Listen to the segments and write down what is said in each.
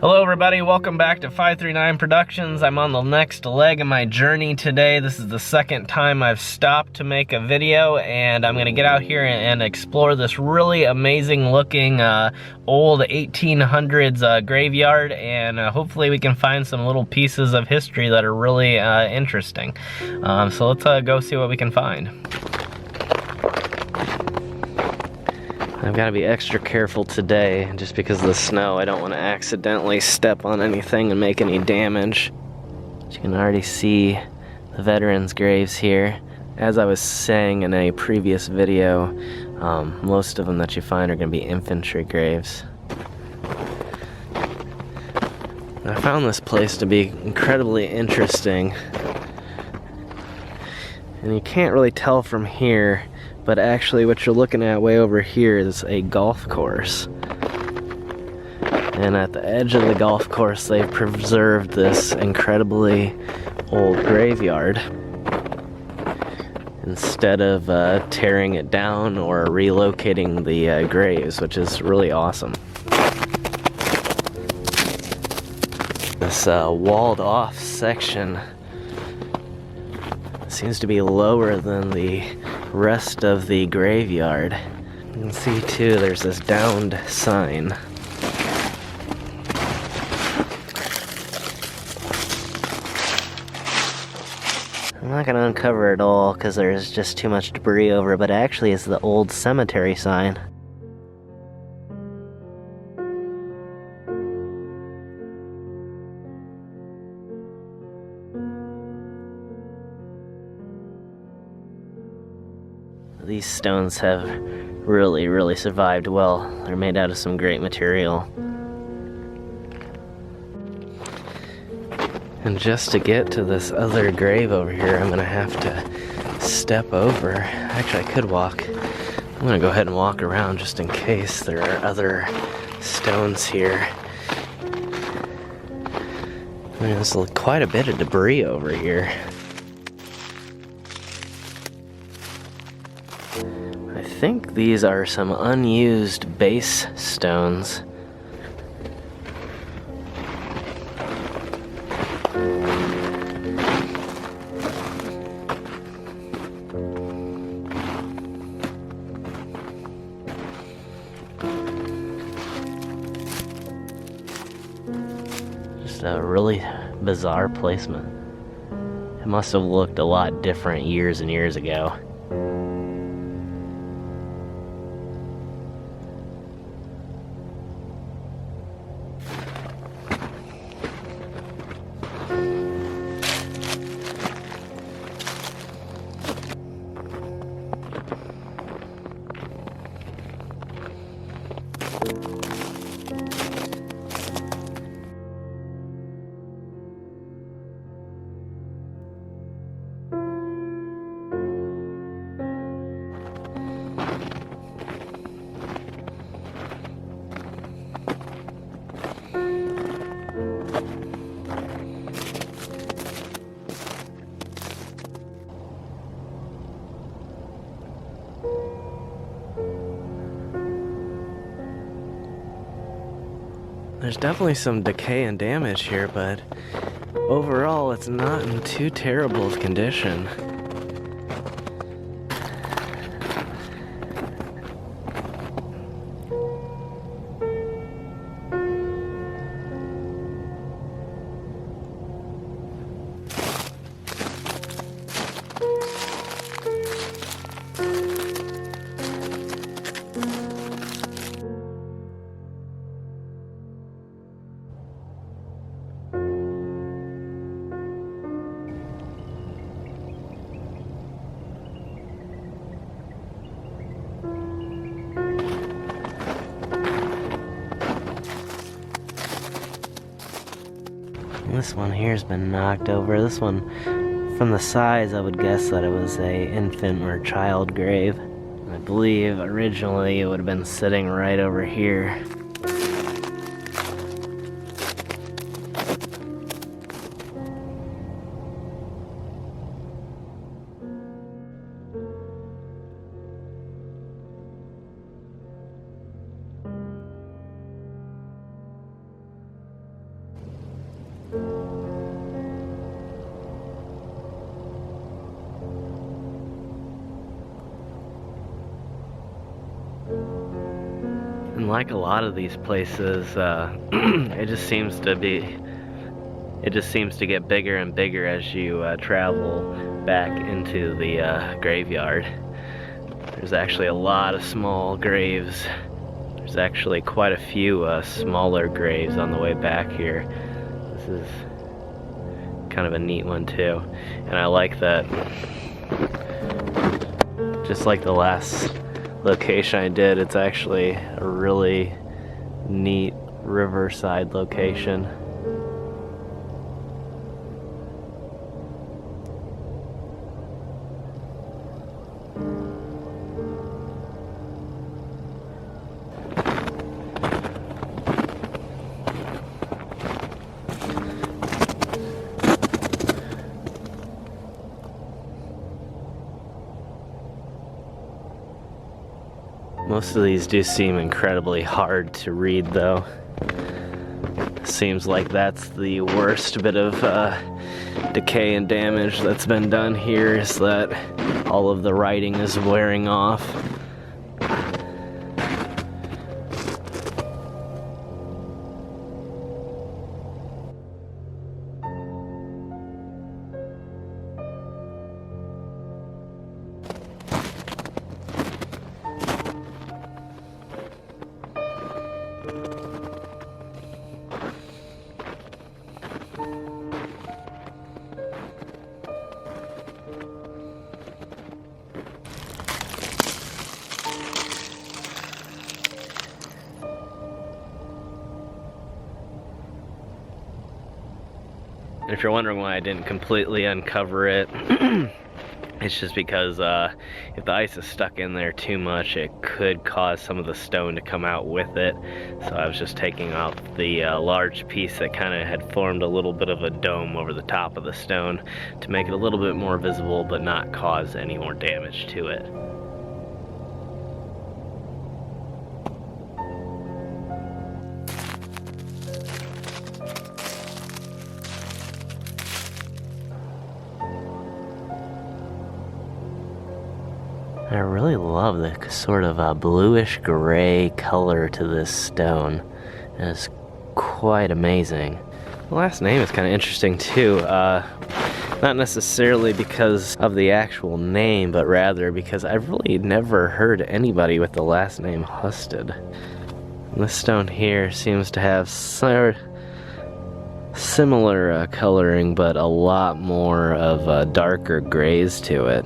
Hello everybody, welcome back to 539 Productions. I'm on the next leg of my journey today. This is the second time I've stopped to make a video, and I'm gonna get out here and explore this really amazing looking old 1800s graveyard, and hopefully we can find some little pieces of history that are really interesting. So let's go see what we can find. I've got to be extra careful today just because of the snow. I don't want to accidentally step on anything and make any damage. But you can already see the veterans' graves here. As I was saying in a previous video, most of them that you find are going to be infantry graves. I found this place to be incredibly interesting. And you can't really tell from here, but actually what you're looking at way over here is a golf course. And at the edge of the golf course, they've preserved this incredibly old graveyard instead of tearing it down or relocating the graves, which is really awesome. This walled off section seems to be lower than the rest of the graveyard. You can see too, there's this downed sign. I'm not gonna uncover it all because there's just too much debris over it, but actually it's the old cemetery sign. These stones have really survived well. They're made out of some great material. And just to get to this other grave over here, I'm gonna have to step over. Actually, I could walk. I'm gonna go ahead and walk around just in case there are other stones here. I mean, there's quite a bit of debris over here. I think these are some unused base stones. Just a really bizarre placement. It must have looked a lot different years and years ago. There's definitely some decay and damage here, but overall it's not in too terrible of condition. This one here's been knocked over. This one, from the size, I would guess that it was a infant or child grave. I believe originally it would have been sitting right over here. And like a lot of these places, it just seems to get bigger and bigger as you travel back into the graveyard. There's actually a lot of small graves. There's actually quite a few smaller graves on the way back here. This is kind of a neat one too. And I like that, just like the last location I did, it's actually a really neat riverside location. Most of these do seem incredibly hard to read though. Seems like that's the worst bit of decay and damage that's been done here, is that all of the writing is wearing off. If you're wondering why I didn't completely uncover it, it's just because if the ice is stuck in there too much, it could cause some of the stone to come out with it. So I was just taking off the large piece that kind of had formed a little bit of a dome over the top of the stone to make it a little bit more visible but not cause any more damage to it. I really love the sort of bluish gray color to this stone. It's quite amazing. The last name is kind of interesting too. Not necessarily because of the actual name, but rather because I've really never heard anybody with the last name Husted. And this stone here seems to have similar coloring, but a lot more of darker grays to it.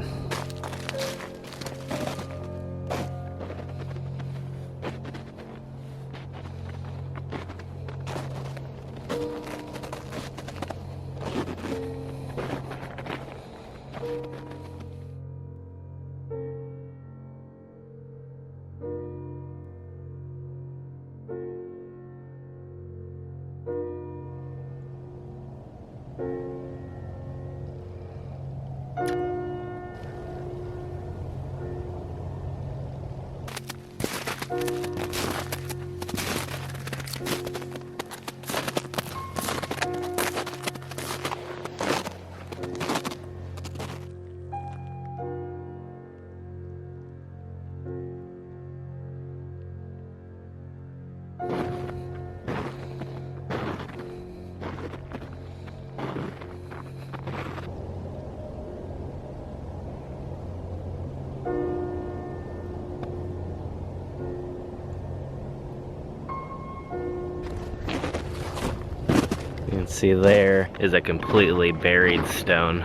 You can see there is a completely buried stone.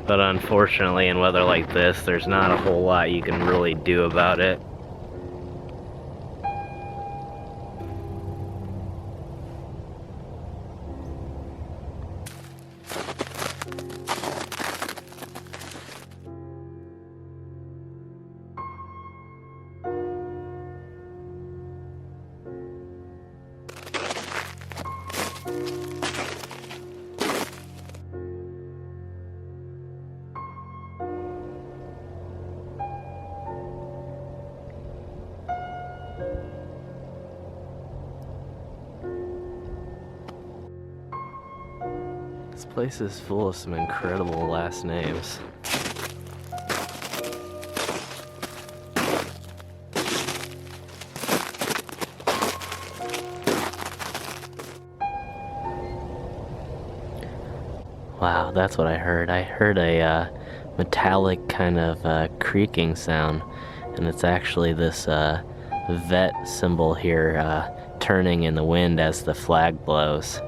But unfortunately, in weather like this, there's not a whole lot you can really do about it. This place is full of some incredible last names. Wow, that's what I heard. I heard a metallic kind of creaking sound, and it's actually this vet symbol here turning in the wind as the flag blows.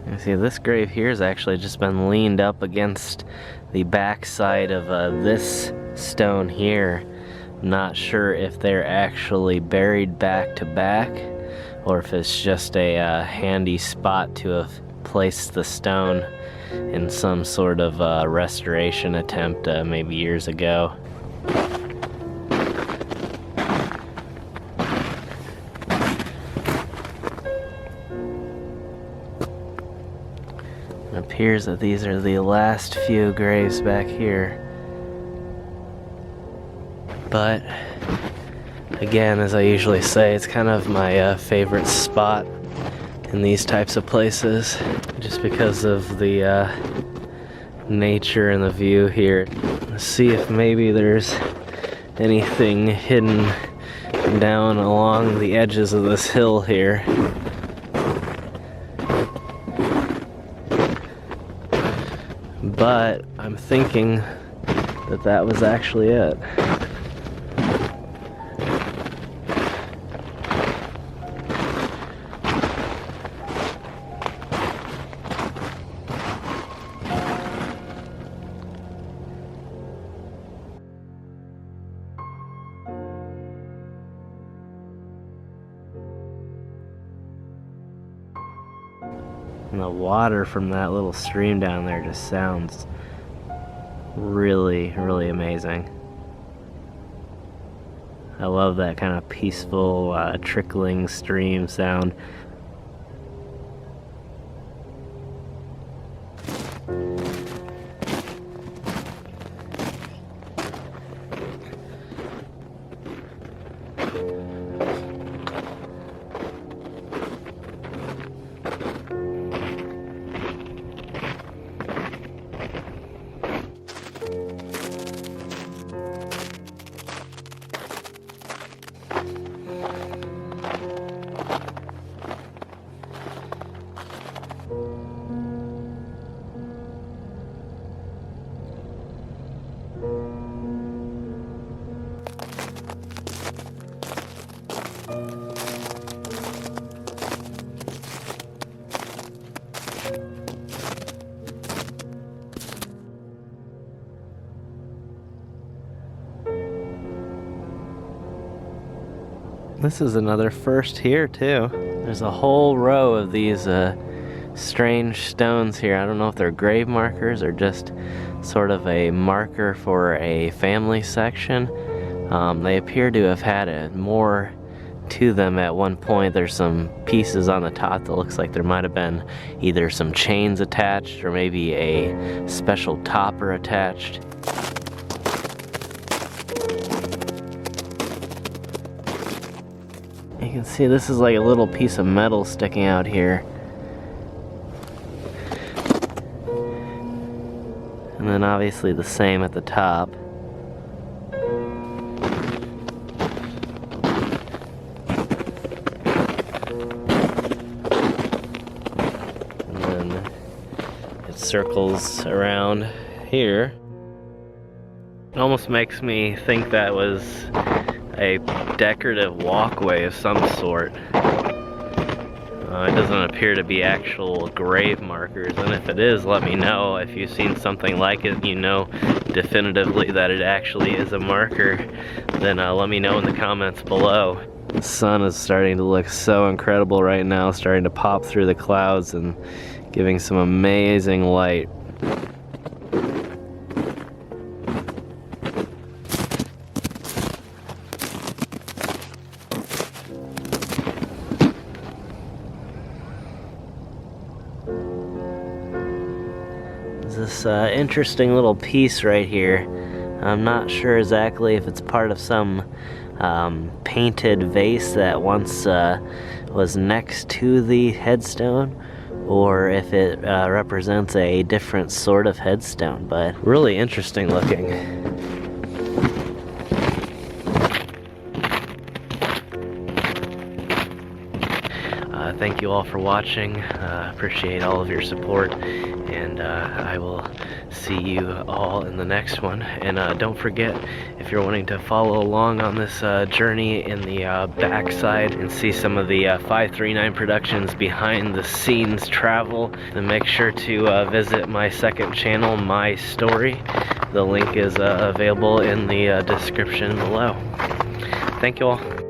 You see, this grave here has actually just been leaned up against the back side of this stone here. I'm not sure if they're actually buried back to back or if it's just a handy spot to have placed the stone in some sort of restoration attempt maybe years ago. It appears that these are the last few graves back here. But again, as I usually say, it's kind of my favorite spot in these types of places, just because of the nature and the view here. Let's see if maybe there's anything hidden down along the edges of this hill here. But I'm thinking that that was actually it. And the water from that little stream down there just sounds really, really amazing. I love that kind of peaceful, trickling stream sound. This is another first here too. There's a whole row of these strange stones here. I don't know if they're grave markers or just sort of a marker for a family section. They appear to have had more to them at one point. There's some pieces on the top that looks like there might have been either some chains attached or maybe a special topper attached. You can see this is like a little piece of metal sticking out here. And then obviously the same at the top. And then it circles around here. It almost makes me think that was a decorative walkway of some sort. It doesn't appear to be actual grave markers, and if it is, let me know. If you've seen something like it, you know definitively that it actually is a marker, then let me know in the comments below. The sun is starting to look so incredible right now, starting to pop through the clouds and giving some amazing light. This interesting little piece right here. I'm not sure exactly if it's part of some painted vase that once was next to the headstone, or if it represents a different sort of headstone, but really interesting looking. Thank you all for watching. Appreciate all of your support, and I will see you all in the next one. And don't forget, if you're wanting to follow along on this journey in the backside and see some of the 539 Productions behind the scenes travel, then make sure to visit my second channel, My Story. The link is available in the description below. Thank you all.